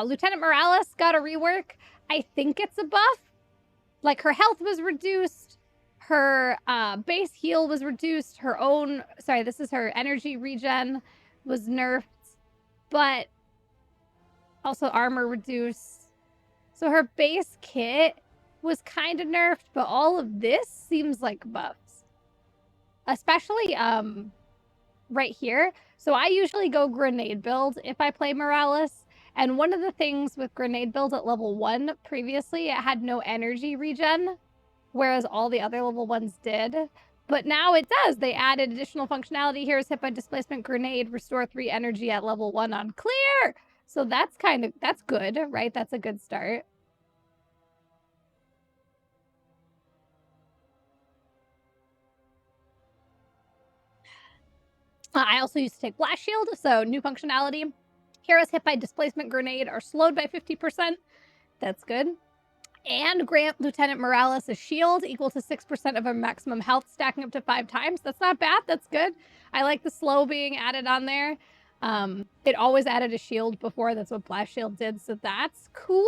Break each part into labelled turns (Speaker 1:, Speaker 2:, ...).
Speaker 1: Lieutenant Morales got a rework. I think it's a buff. Like, her health was reduced. Her base heal was reduced. Her own... Sorry, this is her energy regen was nerfed. But also armor reduced. So her base kit was kind of nerfed, but all of this seems like buffs. Especially right here. So I usually go grenade build if I play Morales. And one of the things with grenade build at level 1 previously, it had no energy regen, whereas all the other level 1s did. But now it does. They added additional functionality. Here's hit by displacement grenade, restore 3 energy at level 1 on clear. So that's that's good, right? That's a good start. I also used to take Blast Shield, so new functionality. Heroes hit by displacement grenade are slowed by 50%. That's good. And grant Lieutenant Morales a shield equal to 6% of her maximum health, stacking up to 5 times. That's not bad. That's good. I like the slow being added on there. It always added a shield before. That's what Blast Shield did, so that's cool.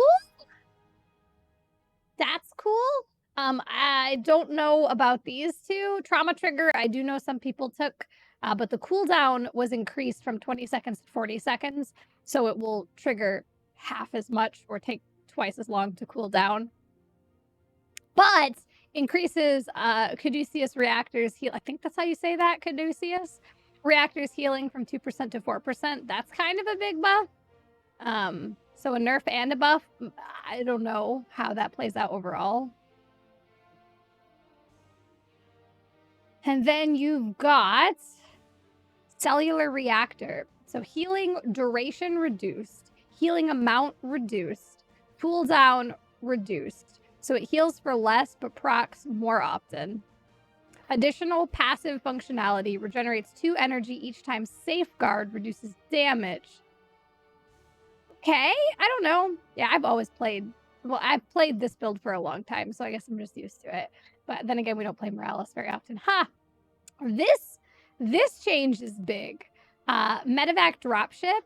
Speaker 1: That's cool. I don't know about these two. Trauma Trigger, I do know some people took, but the cooldown was increased from 20 seconds to 40 seconds, so it will trigger half as much or take twice as long to cool down. But increases Caduceus reactors heal. I think that's how you say that, Caduceus. Reactors healing from 2% to 4%. That's kind of a big buff. So a nerf and a buff. I don't know how that plays out overall. And then you've got cellular reactor. So healing duration reduced, healing amount reduced, cooldown reduced. So it heals for less, but procs more often. Additional passive functionality regenerates 2 energy each time safeguard reduces damage. Okay, I don't know. Yeah, I've always played... Well, I've played this build for a long time, so I guess I'm just used to it. But then again, we don't play Morales very often. Ha! This change is big. Medevac Dropship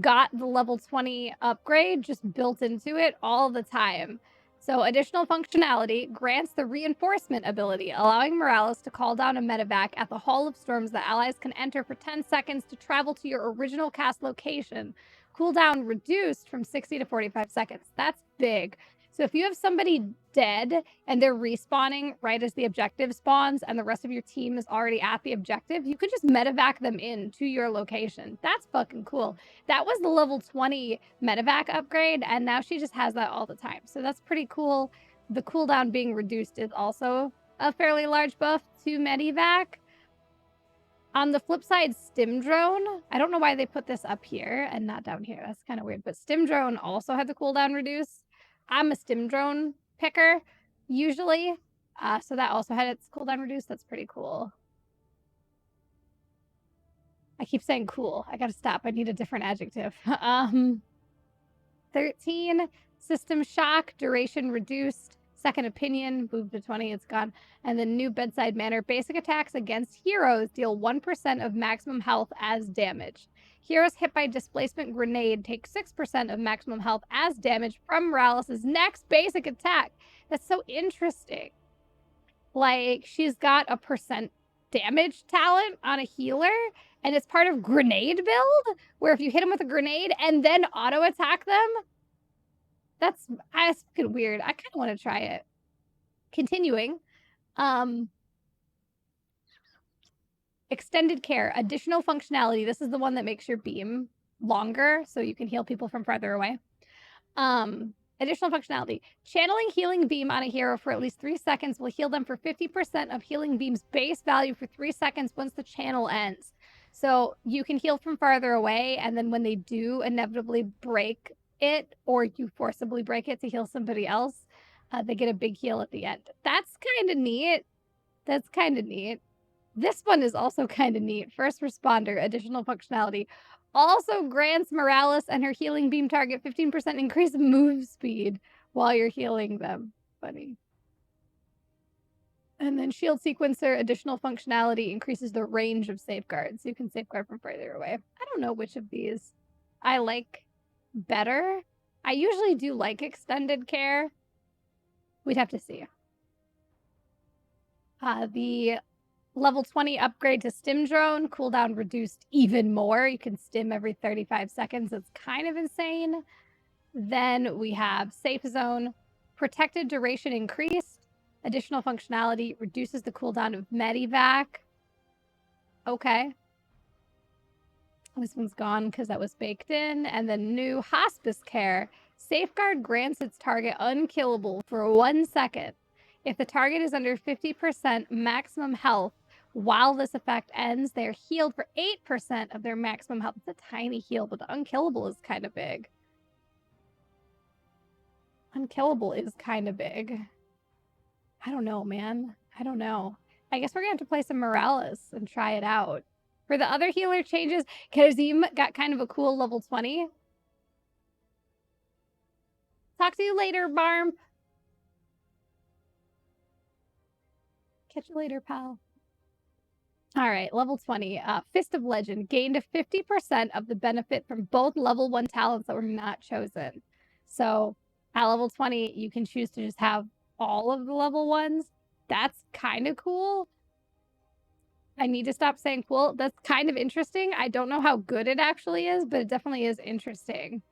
Speaker 1: got the level 20 upgrade just built into it all the time. So additional functionality grants the reinforcement ability, allowing Morales to call down a medevac at the Hall of Storms that allies can enter for 10 seconds to travel to your original cast location. Cooldown reduced from 60 to 45 seconds. That's big. So if you have somebody dead and they're respawning right as the objective spawns and the rest of your team is already at the objective, you could just medevac them in to your location. That's fucking cool. That was the level 20 medevac upgrade, and now she just has that all the time. So that's pretty cool. The cooldown being reduced is also a fairly large buff to medevac. On the flip side, Stim Drone, I don't know why they put this up here and not down here. That's kind of weird. But Stim Drone also had the cooldown reduced. I'm a Stim Drone picker, usually. So that also had its cooldown reduced. That's pretty cool. I keep saying cool. I gotta stop. I need a different adjective. 13, System Shock, duration reduced. Second Opinion, moved to 20, it's gone. And then new Bedside Manner. Basic attacks against heroes deal 1% of maximum health as damage. Heroes hit by displacement grenade take 6% of maximum health as damage from Morales' next basic attack. That's so interesting. Like, she's got a percent damage talent on a healer, and it's part of grenade build, where if you hit them with a grenade and then auto attack them, that's fucking weird. I kind of want to try it. Continuing. Extended care, additional functionality. This is the one that makes your beam longer, so you can heal people from farther away. Additional functionality. Channeling healing beam on a hero for at least 3 seconds will heal them for 50% of healing beam's base value for 3 seconds once the channel ends. So you can heal from farther away, and then when they do inevitably break it, or you forcibly break it to heal somebody else, they get a big heal at the end. That's kind of neat. That's kind of neat. This one is also kind of neat. First Responder, additional functionality. Also grants Morales and her healing beam target 15% increased move speed while you're healing them. Funny. And then Shield Sequencer, additional functionality, increases the range of safeguards. You can safeguard from further away. I don't know which of these I like better. I usually do like extended care. We'd have to see. The level 20 upgrade to stim drone, cooldown reduced even more. You can stim every 35 seconds. It's kind of insane. Then we have safe zone, protected duration increased, additional functionality, reduces the cooldown of medevac. Okay. This one's gone because that was baked in. And then new hospice care. Safeguard grants its target unkillable for 1 second. If the target is under 50% maximum health while this effect ends, they're healed for 8% of their maximum health. It's a tiny heal, but the unkillable is kind of big. Unkillable is kind of big. I don't know, man. I don't know. I guess we're going to have to play some Morales and try it out. For the other healer changes, Kazim got kind of a cool level 20. Talk to you later, Barm. Catch you later, pal. All right, level 20. Fist of Legend gained a 50% of the benefit from both level 1 talents that were not chosen. So at level 20, you can choose to just have all of the level 1s. That's kind of cool. I need to stop saying cool. That's kind of interesting. I don't know how good it actually is, but it definitely is interesting.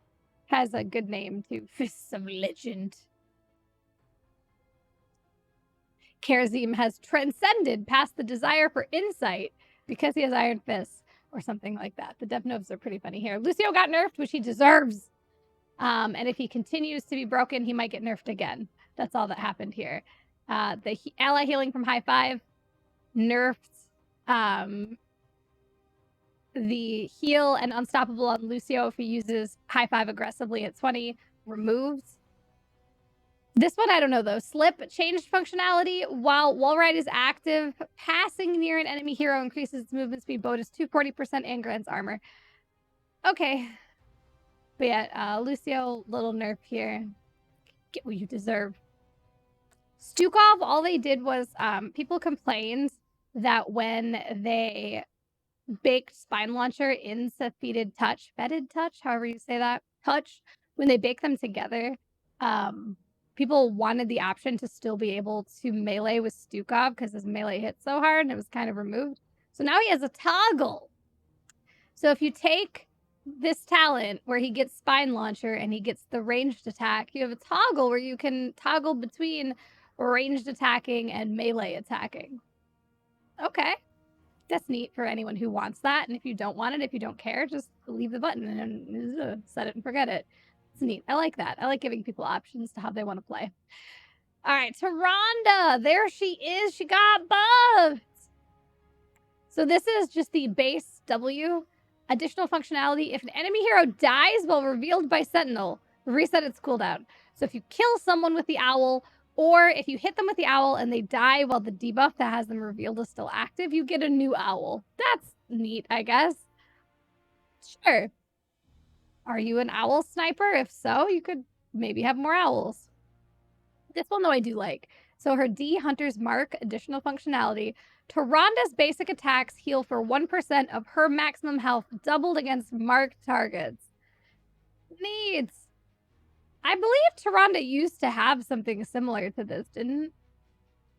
Speaker 1: Has a good name too. Fists of Legend. Karazim has transcended past the desire for insight because he has Iron Fists or something like that. The dev notes are pretty funny here. Lucio got nerfed, which he deserves. And if he continues to be broken, he might get nerfed again. That's all that happened here. The ally healing from high 5 nerfed. The heal and unstoppable on Lucio if he uses high 5 aggressively at 20 removes. This one, I don't know, though. Slip changed functionality. While wall ride is active, passing near an enemy hero increases its movement speed bonus to 40% and grants armor. Okay. But yeah, Lucio, little nerf here. Get what you deserve. Stukov, all they did was, people complained that when they baked Spine Launcher in fetid touch, however you say that, touch, when they bake them together, people wanted the option to still be able to melee with Stukov because his melee hit so hard and it was kind of removed. So now he has a toggle. So if you take this talent where he gets Spine Launcher and he gets the ranged attack, you have a toggle where you can toggle between ranged attacking and melee attacking. Okay. That's neat for anyone who wants that. And if you don't want it, if you don't care, just leave the button and set it and forget it. It's neat. I like that. I like giving people options to how they want to play. All right, Tyrande. There she is. She got buffed. So this is just the base W. Additional functionality. If an enemy hero dies while revealed by Sentinel, reset its cooldown. So if you kill someone with the owl, or if you hit them with the owl and they die while the debuff that has them revealed is still active, you get a new owl. That's neat, I guess. Sure. Are you an owl sniper? If so, you could maybe have more owls. This one, though, I do like. So her D, Hunter's Mark, additional functionality. Tyrande's basic attacks heal for 1% of her maximum health, doubled against marked targets. Neat. I believe Tyrande used to have something similar to this, didn't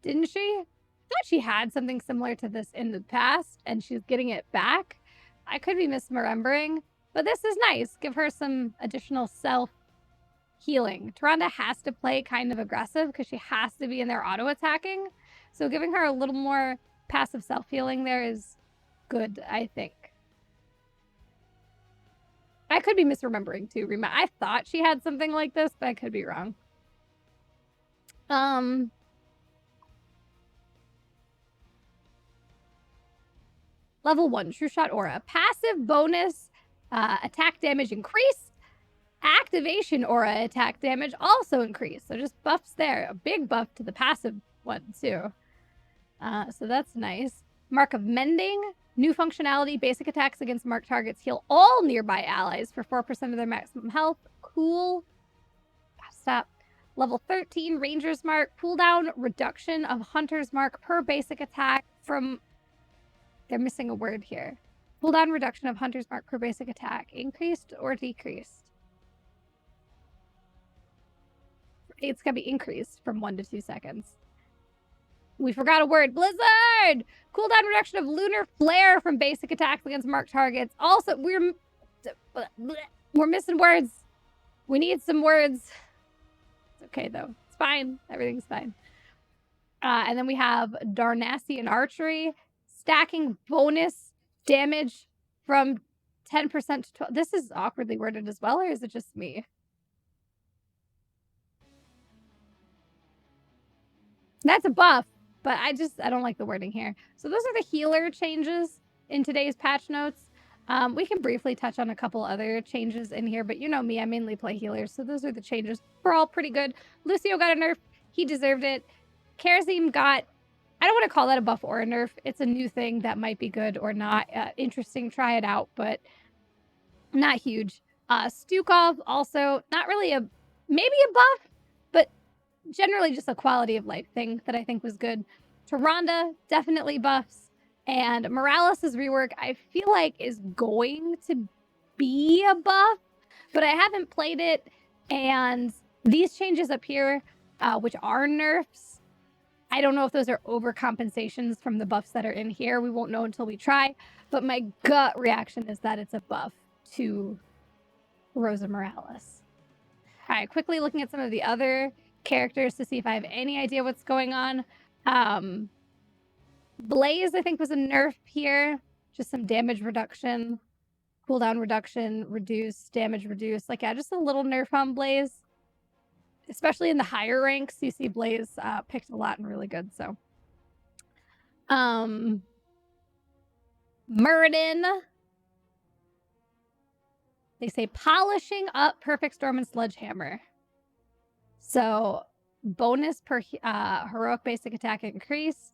Speaker 1: she? I thought she had something similar to this in the past, and she's getting it back. I could be misremembering, but this is nice. Give her some additional self-healing. Tyrande has to play kind of aggressive because she has to be in there auto-attacking, so giving her a little more passive self-healing there is good, I think. I could be misremembering too. I thought she had something like this, but I could be wrong. Level 1, True Shot Aura. Passive bonus attack damage increased. Activation aura attack damage also increased. So just buffs there. A big buff to the passive one too. So that's nice. Mark of Mending. New functionality, basic attacks against marked targets heal all nearby allies for 4% of their maximum health. Cool. Stop. Level 13, Ranger's Mark. Cooldown reduction of Hunter's Mark per basic attack from... They're missing a word here. Cooldown reduction of Hunter's Mark per basic attack. Increased or decreased? It's going to be increased from 1 to 2 seconds. We forgot a word. Blizzard! Cooldown reduction of lunar flare from basic attacks against marked targets. Also, we're missing words. We need some words. It's okay, though. It's fine. Everything's fine. And then we have Darnassian Archery. Stacking bonus damage from 10% to 12. This is awkwardly worded as well, or is it just me? That's a buff, but I don't like the wording here. So those are the healer changes in today's patch notes. We can briefly touch on a couple other changes in here, but you know me, I mainly play healers, so those are the changes. We're all pretty good. Lucio got a nerf. He deserved it. Karazim got, I don't want to call that a buff or a nerf. It's a new thing that might be good or not. Interesting, try it out, but not huge. Stukov also, not really maybe a buff, but generally just a quality of life thing that I think was good. Tyrande, definitely buffs. And Morales' rework, I feel like is going to be a buff, but I haven't played it. And these changes up here, which are nerfs, I don't know if those are overcompensations from the buffs that are in here. We won't know until we try. But my gut reaction is that it's a buff to Rosa Morales. All right, quickly looking at some of the other characters to see if I have any idea what's going on. Blaze, I think, was a nerf here. Just some damage reduction, cooldown reduction, reduce, damage reduce. Like, yeah, just a little nerf on Blaze. Especially in the higher ranks, you see Blaze picked a lot and really good, so. Muradin. They say polishing up Perfect Storm and Sledgehammer. So, bonus per heroic basic attack increase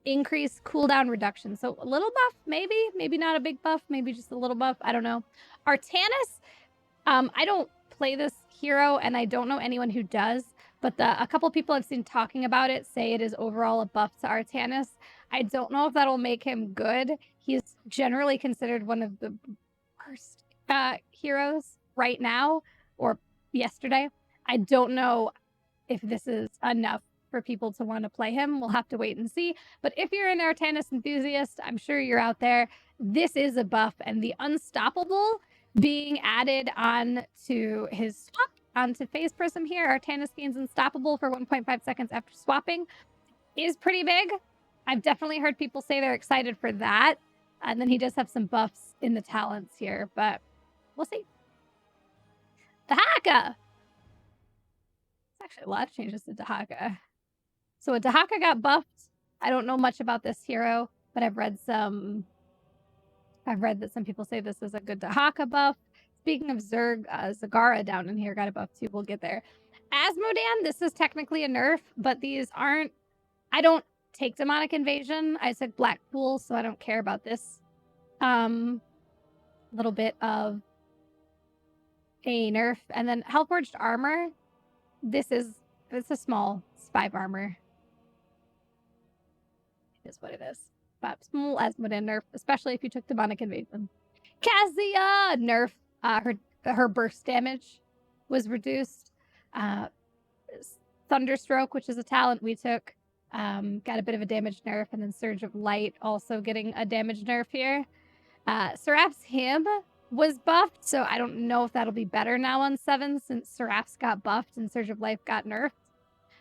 Speaker 1: cooldown reduction. So, a little buff, maybe not a big buff, maybe just a little buff. I don't know. Artanis, I don't play this hero, and I don't know anyone who does, but a couple people I've seen talking about it say it is overall a buff to Artanis. I don't know if that'll make him good. He's generally considered one of the worst heroes right now, or yesterday. I don't know if this is enough for people to want to play him. We'll have to wait and see. But if you're an Artanis enthusiast, I'm sure you're out there. This is a buff, and the Unstoppable being added on to his swap onto Phase Prism here. Artanis gains Unstoppable for 1.5 seconds after swapping is pretty big. I've definitely heard people say they're excited for that. And then he does have some buffs in the talents here, but we'll see. Dahaka! There's actually a lot of changes to Dahaka. So a Dahaka got buffed. I don't know much about this hero, but I've read that some people say this is a good Dahaka buff. Speaking of Zagara down in here got a buff too. We'll get there. Asmodan, this is technically a nerf, but these aren't. I don't take Demonic Invasion. I took Blackpool, so I don't care about this. Little bit of a nerf. And then Hellforged Armor. It's a small 5 armor. It is what it is. But small Asmodan nerf, especially if you took Demonic Invasion. Kazia nerf. Her burst damage was reduced. Thunderstroke, which is a talent we took, got a bit of a damage nerf, and then Surge of Light also getting a damage nerf here. Seraph's Hymn was buffed, so I don't know if that'll be better now on 7 since Seraph's got buffed and Surge of Life got nerfed.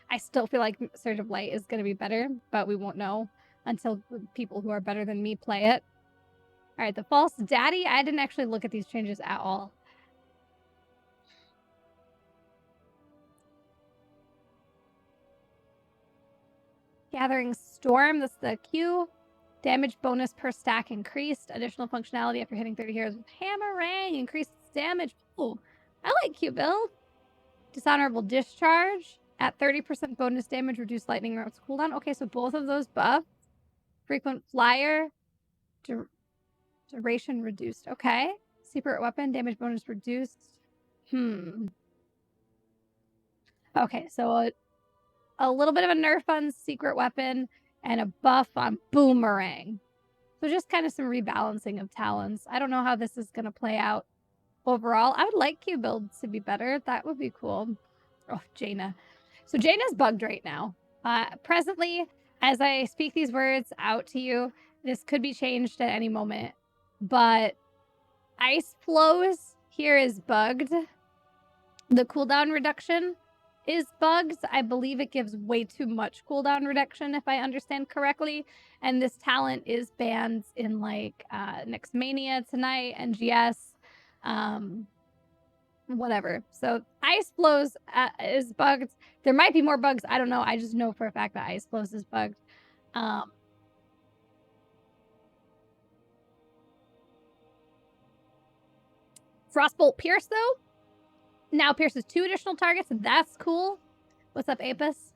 Speaker 1: I still feel like Surge of Light is going to be better, but we won't know until people who are better than me play it. All right, the False Daddy. I didn't actually look at these changes at all. Gathering Storm. That's the Q. Damage bonus per stack increased. Additional functionality after hitting 30 heroes with Hammerang. Increased damage. Oh, I like Q build. Dishonorable Discharge. At 30% bonus damage, reduced lightning rounds cooldown. Okay, so both of those buffed. Frequent Flyer. Duration reduced. Okay. Secret Weapon. Damage bonus reduced. Okay, so a little bit of a nerf on Secret Weapon and a buff on Boomerang. So just kind of some rebalancing of talents. I don't know how this is going to play out overall. I would like Q build to be better. That would be cool. Oh, Jaina. So Jaina's bugged right now. Presently, as I speak these words out to you, this could be changed at any moment. But Ice Flows here is bugged. The cooldown reduction is bugged. I believe it gives way too much cooldown reduction, if I understand correctly. And this talent is banned in like Next Mania tonight, NGS, whatever. So Ice Flows is bugged. There might be more bugs. I don't know. I just know for a fact that Ice Flows is bugged. Frostbolt Pierce, though, now pierces 2 additional targets. That's cool. What's up, Apis?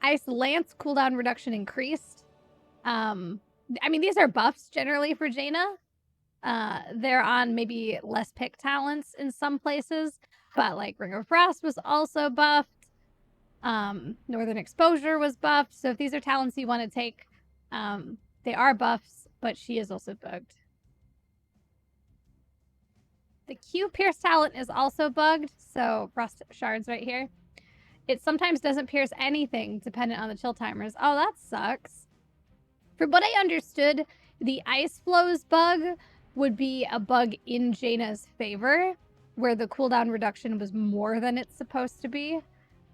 Speaker 1: Ice Lance cooldown reduction increased. I mean, these are buffs generally for Jaina. They're on maybe less pick talents in some places, but like Ring of Frost was also buffed. Northern Exposure was buffed. So if these are talents you want to take, they are buffs, but she is also bugged. The Q Pierce talent is also bugged, so Frost Shards right here. It sometimes doesn't pierce anything dependent on the chill timers. Oh, that sucks. From what I understood, the Ice Flows bug would be a bug in Jaina's favor, where the cooldown reduction was more than it's supposed to be.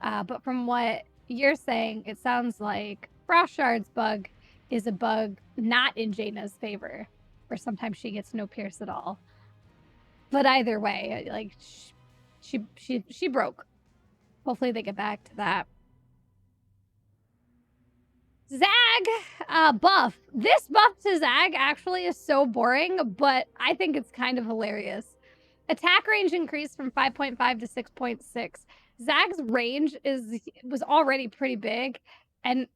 Speaker 1: But from what you're saying, it sounds like Frost Shards bug is a bug not in Jaina's favor, where sometimes she gets no pierce at all. But either way, like she broke. Hopefully they get back to that. Zag buff. This buff to Zag actually is so boring, but I think it's kind of hilarious. Attack range increased from 5.5 to 6.6. Zag's range was already pretty big, and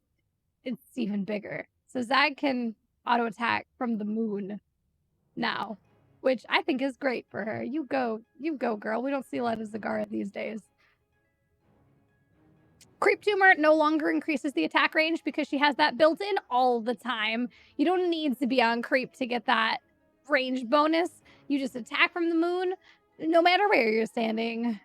Speaker 1: it's even bigger. So Zag can auto attack from the moon now, which I think is great for her. You go, girl. We don't see a lot of Zagara these days. Creep Tumor no longer increases the attack range because she has that built in all the time. You don't need to be on Creep to get that range bonus. You just attack from the moon no matter where you're standing.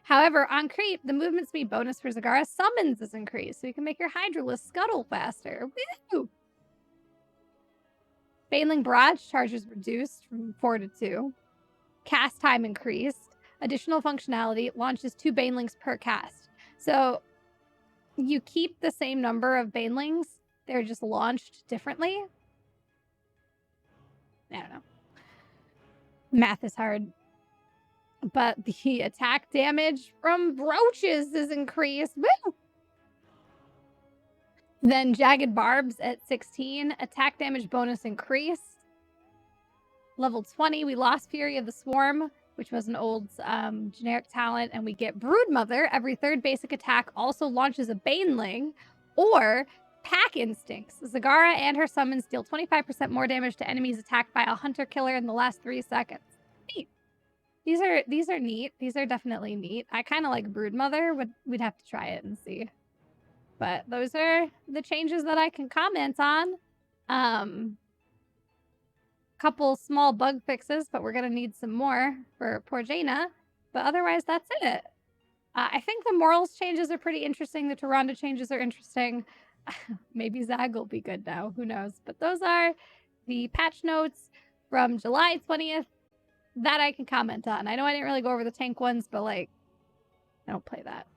Speaker 1: However, on Creep, the movement speed bonus for Zagara summons is increased, so you can make your Hydralisk scuttle faster. Woo! Baneling Barrage charges reduced from 4 to 2. Cast time increased. Additional functionality launches 2 Banelings per cast. So you keep the same number of Banelings. They're just launched differently. I don't know. Math is hard. But the attack damage from brooches is increased. Woo! Then Jagged Barbs at 16. Attack damage bonus increased. Level 20, we lost Fury of the Swarm, which was an old generic talent, and we get Broodmother. Every 3rd basic attack also launches a Baneling or Pack Instincts. Zagara and her summons deal 25% more damage to enemies attacked by a hunter killer in the last 3 seconds. Neat. These are neat. These are definitely neat. I kind of like Broodmother. We'd have to try it and see. But those are the changes that I can comment on. Couple small bug fixes, but we're gonna need some more for poor Jaina. But otherwise, that's it. I think the morals changes are pretty interesting. The Tyrande changes are interesting. Maybe Zag will be good now. Who knows? But those are the patch notes from July 20th that I can comment on. I know I didn't really go over the tank ones, but like, I don't play that.